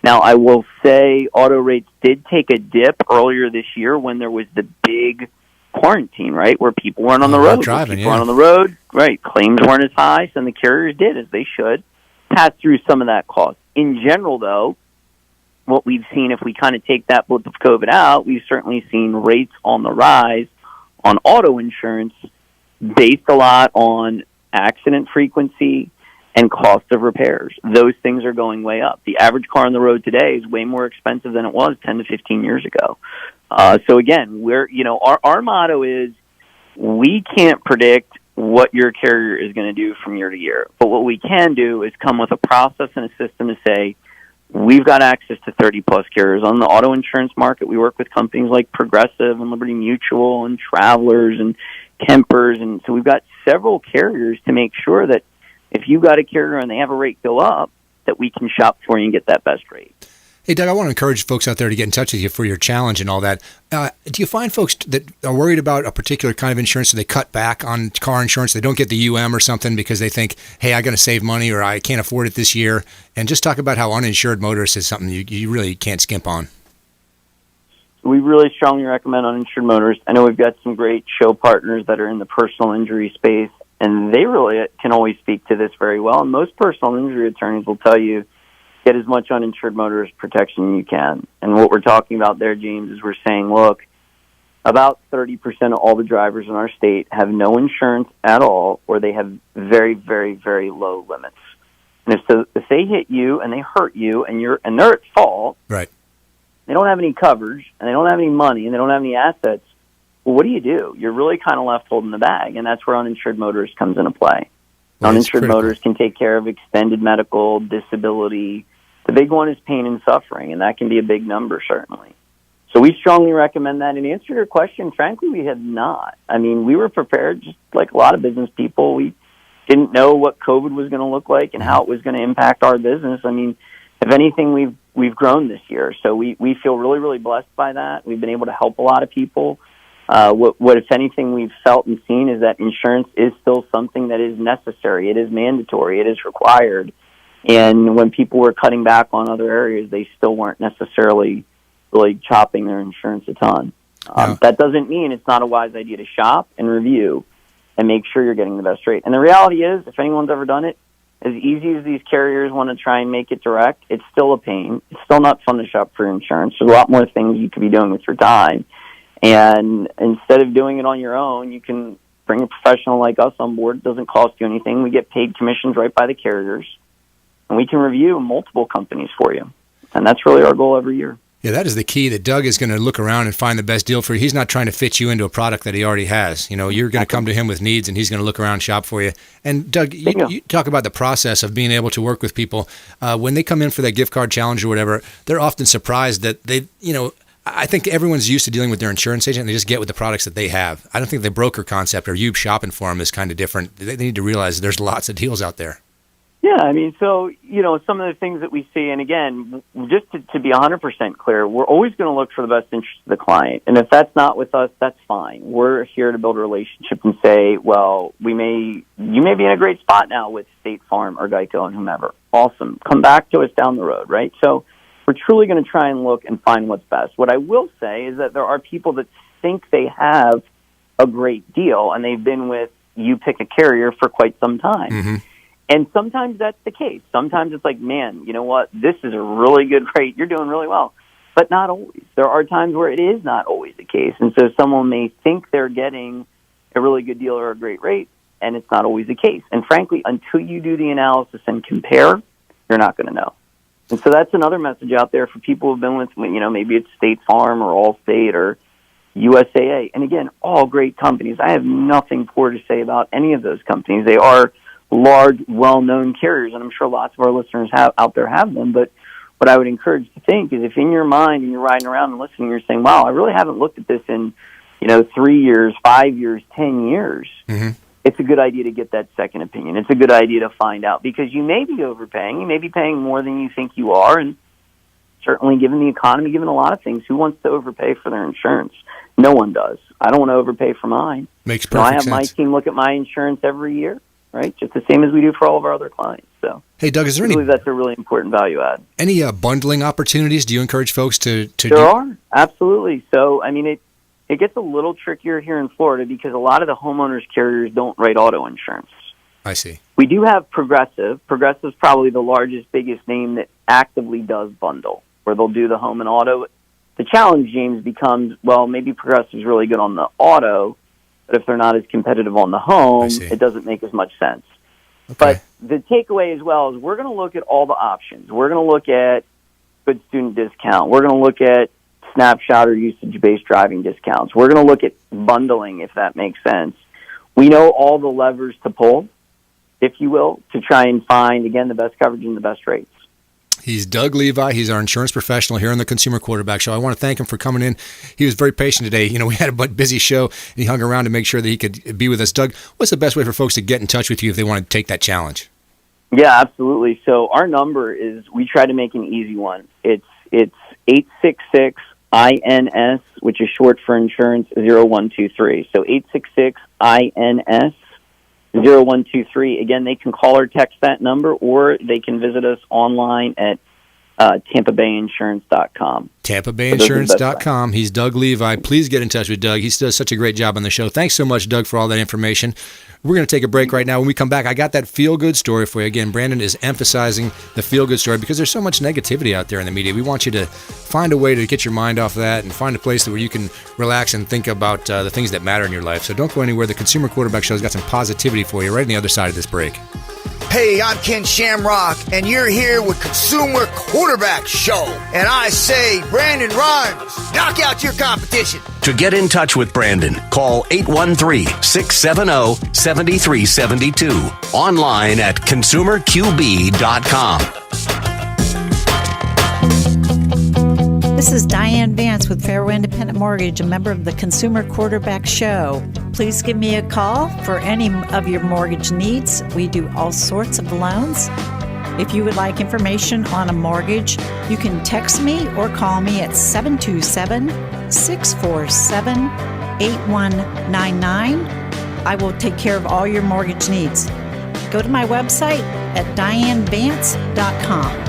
Now, I will say auto rates did take a dip earlier this year when there was the big quarantine, right, where people weren't on the road. Driving, people weren't on the road, right. Claims weren't as high, and the carriers did, as they should, pass through some of that cost. In general, though, what we've seen, if we kind of take that blip of COVID out, we've certainly seen rates on the rise on auto insurance based a lot on accident frequency and cost of repairs. Those things are going way up. The average car on the road today is way more expensive than it was 10 to 15 years ago. So again, our motto is we can't predict what your carrier is going to do from year to year. But what we can do is come with a process and a system to say, we've got access to 30-plus carriers. On the auto insurance market, we work with companies like Progressive and Liberty Mutual and Travelers and Kempers, and so we've got several carriers to make sure that if you got a carrier and they have a rate go up, that we can shop for you and get that best rate. Hey, Doug, I want to encourage folks out there to get in touch with you for your challenge and all that. Do you find folks that are worried about a particular kind of insurance, so they cut back on car insurance? They don't get the UM or something because they think, hey, I got to save money or I can't afford it this year. And just talk about how uninsured motorists is something you really can't skimp on. We really strongly recommend uninsured motorists. I know we've got some great show partners that are in the personal injury space, and they really can always speak to this very well. And most personal injury attorneys will tell you, get as much uninsured motorist protection you can. And what we're talking about there, James, is we're saying, look, about 30% of all the drivers in our state have no insurance at all, or they have very, very, very low limits. And if they hit you and they hurt you and they're at fault, right? They don't have any coverage and they don't have any money and they don't have any assets. Well, what do? You're really kind of left holding the bag, and that's where uninsured motorist comes into play. Well, uninsured motorists can take care of extended medical, disability. The big one is pain and suffering, and that can be a big number, certainly. So we strongly recommend that. And to answer your question, frankly, we have not. I mean, we were prepared, just like a lot of business people. We didn't know what COVID was going to look like and how it was going to impact our business. I mean, if anything, we've grown this year. So we feel really, really blessed by that. We've been able to help a lot of people. What, if anything, we've felt and seen is that insurance is still something that is necessary. It is mandatory. It is required. And when people were cutting back on other areas, they still weren't necessarily really chopping their insurance a ton. That doesn't mean it's not a wise idea to shop and review and make sure you're getting the best rate. And the reality is, if anyone's ever done it, as easy as these carriers want to try and make it direct, it's still a pain. It's still not fun to shop for insurance. There's a lot more things you could be doing with your time. And instead of doing it on your own, you can bring a professional like us on board. It doesn't cost you anything. We get paid commissions right by the carriers. And we can review multiple companies for you. And that's really our goal every year. Yeah, that is the key, that Doug is going to look around and find the best deal for you. He's not trying to fit you into a product that he already has. You know, you're going to come to him with needs, and he's going to look around and shop for you. And Doug, you talk about the process of being able to work with people. When they come in for that gift card challenge or whatever, they're often surprised that I think everyone's used to dealing with their insurance agent, and they just get with the products that they have. I don't think the broker concept or you shopping for them is kind of different. They need to realize there's lots of deals out there. Yeah, I mean, so, some of the things that we see, and again, just to be 100% clear, we're always going to look for the best interest of the client. And if that's not with us, that's fine. We're here to build a relationship and say, well, you may be in a great spot now with State Farm or Geico and whomever. Awesome. Come back to us down the road, right? So we're truly going to try and look and find what's best. What I will say is that there are people that think they have a great deal, and they've been with you pick a carrier for quite some time. Mm-hmm. And sometimes that's the case. Sometimes it's like, man, you know what? This is a really good rate. You're doing really well. But not always. There are times where it is not always the case. And so someone may think they're getting a really good deal or a great rate, and it's not always the case. And frankly, until you do the analysis and compare, you're not going to know. And so that's another message out there for people who've been with, maybe it's State Farm or Allstate or USAA. And again, all great companies. I have nothing poor to say about any of those companies. They are large, well-known carriers, and I'm sure lots of our listeners out there have them. But what I would encourage to think is, if in your mind and you're riding around and listening, you're saying, wow, I really haven't looked at this in 3 years, 5 years, 10 years, mm-hmm. It's a good idea to get that second opinion. It's a good idea to find out, because you may be overpaying. You may be paying more than you think you are, and certainly given the economy, given a lot of things, who wants to overpay for their insurance? No one does. I don't want to overpay for mine. Makes perfect sense. I have my team look at my insurance every year. Right, just the same as we do for all of our other clients. So, hey, Doug, is there I believe that's a really important value add. Any bundling opportunities? Do you encourage folks to There are, absolutely. So, I mean, it gets a little trickier here in Florida because a lot of the homeowners carriers don't write auto insurance. I see. We do have Progressive. Progressive's probably the largest, biggest name that actively does bundle, where they'll do the home and auto. The challenge, James, becomes, well, maybe Progressive's really good on the auto, but if they're not as competitive on the home, it doesn't make as much sense. Okay. But the takeaway as well is we're going to look at all the options. We're going to look at good student discount. We're going to look at snapshot or usage-based driving discounts. We're going to look at bundling, if that makes sense. We know all the levers to pull, if you will, to try and find, again, the best coverage and the best rates. He's Doug Levi. He's our insurance professional here on the Consumer Quarterback Show. I want to thank him for coming in. He was very patient today. We had a busy show, and he hung around to make sure that he could be with us. Doug, what's the best way for folks to get in touch with you if they want to take that challenge? Yeah, absolutely. So our number is, we try to make an easy one. It's 866-INS, which is short for insurance 0123. So 866-INS 0123. Again, they can call or text that number, or they can visit us online at TampaBayInsurance.com. TampaBayInsurance.com. He's Doug Levi. Please get in touch with Doug. He does such a great job on the show. Thanks so much, Doug, for all that information. We're going to take a break right now. When we come back, I got that feel-good story for you. Again, Brandon is emphasizing the feel-good story because there's so much negativity out there in the media. We want you to find a way to get your mind off of that and find a place where you can relax and think about the things that matter in your life. So don't go anywhere. The Consumer Quarterback Show's got some positivity for you right on the other side of this break. Hey, I'm Ken Shamrock, and you're here with Consumer Quarterback Show. And I say, Brandon Rhymes, knock out your competition. To get in touch with Brandon, call 813-670-7372. Online at consumerqb.com. This is Diane Vance with Fairway Independent Mortgage, a member of the Consumer Quarterback Show. Please give me a call for any of your mortgage needs. We do all sorts of loans. If you would like information on a mortgage, you can text me or call me at 727-647-8199. I will take care of all your mortgage needs. Go to my website at dianevance.com.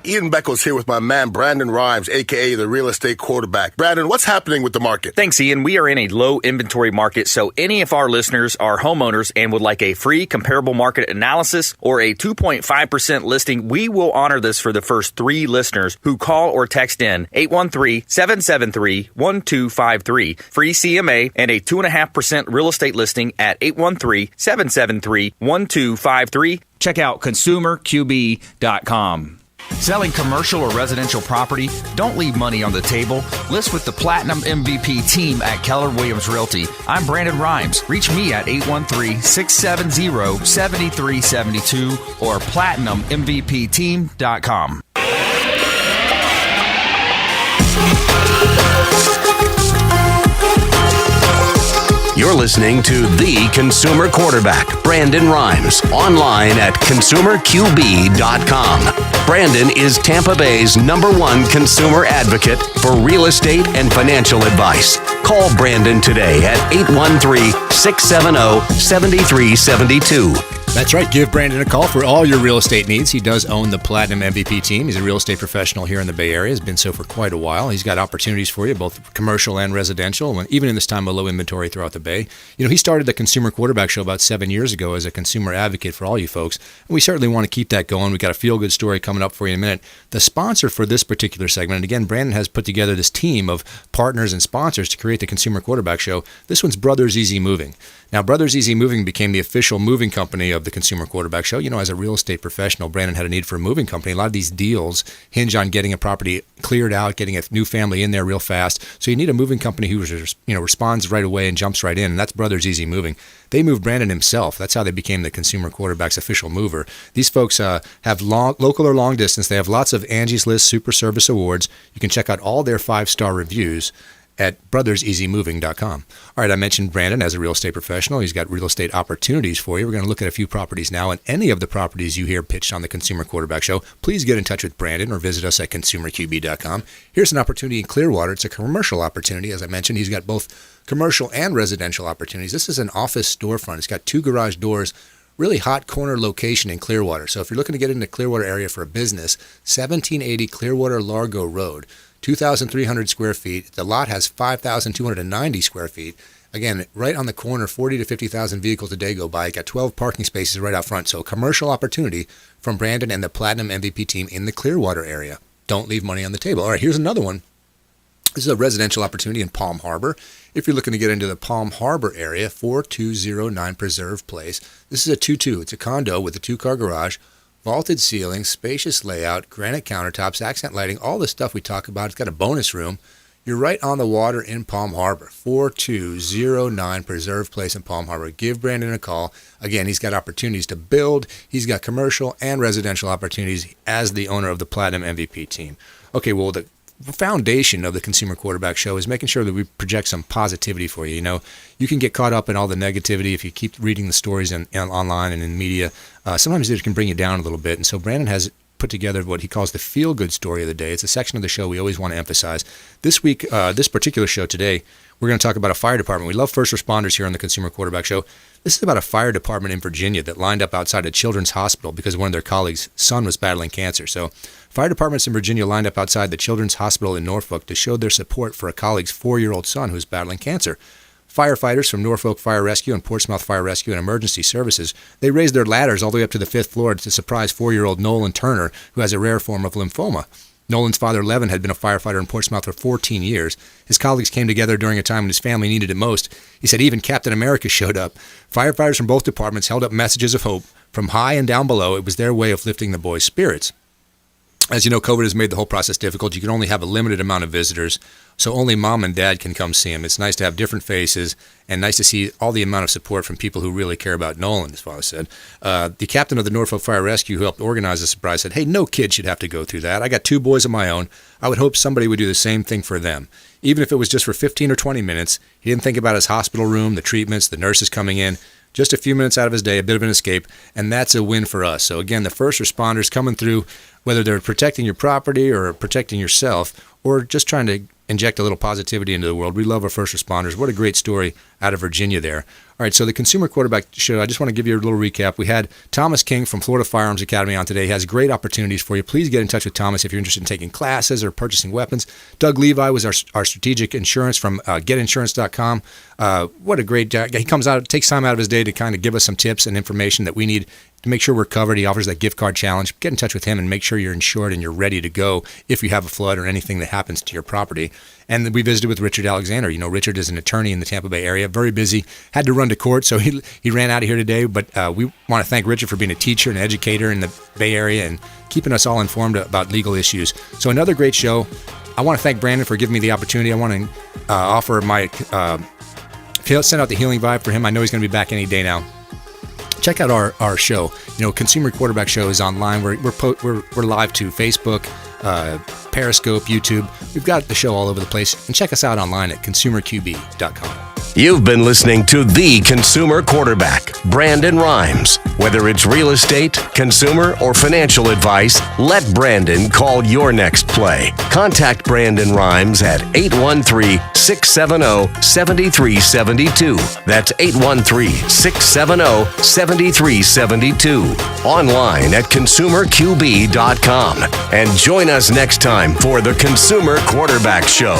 Ian Beckles here with my man Brandon Rhymes, a.k.a. the real estate quarterback. Brandon, what's happening with the market? Thanks, Ian. We are in a low inventory market, so any of our listeners are homeowners and would like a free comparable market analysis or a 2.5% listing, we will honor this for the first 3 listeners who call or text in 813-773-1253. Free CMA and a 2.5% real estate listing at 813-773-1253. Check out consumerqb.com. Selling commercial or residential property? Don't leave money on the table. List with the Platinum MVP team at Keller Williams Realty. I'm Brandon Rhymes. Reach me at 813-670-7372 or platinummvpteam.com. You're listening to The Consumer Quarterback, Brandon Rhymes, online at consumerqb.com. Brandon is Tampa Bay's #1 consumer advocate for real estate and financial advice. Call Brandon today at 813-670-7372. That's right. Give Brandon a call for all your real estate needs. He does own the Platinum MVP team. He's a real estate professional here in the Bay Area. Has been so for quite a while. He's got opportunities for you, both commercial and residential, and even in this time of low inventory throughout the Bay. He started the Consumer Quarterback Show about 7 years ago as a consumer advocate for all you folks. And we certainly want to keep that going. We've got a feel-good story coming up for you in a minute. The sponsor for this particular segment, and again, Brandon has put together this team of partners and sponsors to create the Consumer Quarterback Show. This one's Brothers Easy Moving. Now, Brothers Easy Moving became the official moving company of the Consumer Quarterback Show. As a real estate professional, Brandon had a need for a moving company. A lot of these deals hinge on getting a property cleared out, getting a new family in there real fast. So you need a moving company who responds right away and jumps right in, and that's Brothers Easy Moving. They moved Brandon himself. That's how they became the Consumer Quarterback's official mover. These folks have local or long distance. They have lots of Angie's List Super Service Awards. You can check out all their 5-star reviews at brotherseasymoving.com. All right, I mentioned Brandon as a real estate professional. He's got real estate opportunities for you. We're going to look at a few properties now, and any of the properties you hear pitched on the Consumer Quarterback Show, please get in touch with Brandon or visit us at consumerqb.com. Here's an opportunity in Clearwater. It's a commercial opportunity. As I mentioned, he's got both commercial and residential opportunities. This is an office storefront. It's got 2 garage doors, really hot corner location in Clearwater. So if you're looking to get into the Clearwater area for a business, 1780 Clearwater Largo Road. 2,300 square feet. The lot has 5,290 square feet. Again, right on the corner, 40 to 50,000 vehicles a day go by. Got 12 parking spaces right out front. So a commercial opportunity from Brandon and the Platinum MVP team in the Clearwater area. Don't leave money on the table. All right, here's another one. This is a residential opportunity in Palm Harbor. If you're looking to get into the Palm Harbor area, 4209 Preserve Place. This is a 2-2. It's a condo with a 2-car garage. Vaulted ceilings, spacious layout, granite countertops, accent lighting, all the stuff we talk about. It's got a bonus room. You're right on the water in Palm Harbor, 4209 Preserve Place in Palm Harbor. Give Brandon a call. Again, he's got opportunities to build. He's got commercial and residential opportunities as the owner of the Platinum MVP team. Okay, well, the foundation of the Consumer Quarterback Show is making sure that we project some positivity for you. You know, you can get caught up in all the negativity if you keep reading the stories online and in media. Sometimes it can bring you down a little bit. And so Brandon has put together what he calls the feel-good story of the day. It's a section of the show we always want to emphasize. This week, this particular show today, we're going to talk about a fire department. We love first responders here on the Consumer Quarterback Show. This is about a fire department in Virginia that lined up outside a children's hospital because one of their colleagues' son was battling cancer. So fire departments in Virginia lined up outside the children's hospital in Norfolk to show their support for a colleague's 4-year-old son who's battling cancer. Firefighters from Norfolk Fire Rescue and Portsmouth Fire Rescue and Emergency Services, they raised their ladders all the way up to the 5th floor to surprise 4-year-old Nolan Turner, who has a rare form of lymphoma. Nolan's father, Levin, had been a firefighter in Portsmouth for 14 years. His colleagues came together during a time when his family needed it most. He said even Captain America showed up. Firefighters from both departments held up messages of hope from high and down below. It was their way of lifting the boys' spirits. As you know, COVID has made the whole process difficult. You can only have a limited amount of visitors, so only mom and dad can come see him. It's nice to have different faces and nice to see all the amount of support from people who really care about Nolan, his father said. The captain of the Norfolk Fire Rescue who helped organize the surprise said, hey, no kid should have to go through that. I got 2 boys of my own. I would hope somebody would do the same thing for them. Even if it was just for 15 or 20 minutes, he didn't think about his hospital room, the treatments, the nurses coming in. Just a few minutes out of his day, a bit of an escape, and that's a win for us. So again, the first responders coming through, whether they're protecting your property or protecting yourself or just trying to inject a little positivity into the world. We love our first responders. What a great story out of Virginia there. All right, so the Consumer Quarterback Show, I just want to give you a little recap. We had Thomas King from Florida Firearms Academy on today. He has great opportunities for you. Please get in touch with Thomas if you're interested in taking classes or purchasing weapons. Doug Levi was our strategic insurance from getinsurance.com. What a great guy. He comes out, takes time out of his day to kind of give us some tips and information that we need to make sure we're covered. He offers that gift card challenge. Get in touch with him and make sure you're insured and you're ready to go if you have a flood or anything that happens to your property. And we visited with Richard Alexander. You know, Richard is an attorney in the Tampa Bay area, very busy, had to run to court, so he ran out of here today. But we want to thank Richard for being a teacher and educator in the Bay Area and keeping us all informed about legal issues. So another great show. I want to thank Brandon for giving me the opportunity. I want to offer my send out the healing vibe for him. I know he's going to be back any day now. Check out our show. You know, Consumer Quarterback Show is online. We're live to Facebook, Periscope, YouTube. We've got the show all over the place. And check us out online at consumerqb.com. You've been listening to The Consumer Quarterback, Brandon Rhymes. Whether it's real estate, consumer, or financial advice, let Brandon call your next play. Contact Brandon Rhymes at 813-670-7372. That's 813-670-7372. Online at consumerqb.com. And join us next time for The Consumer Quarterback Show.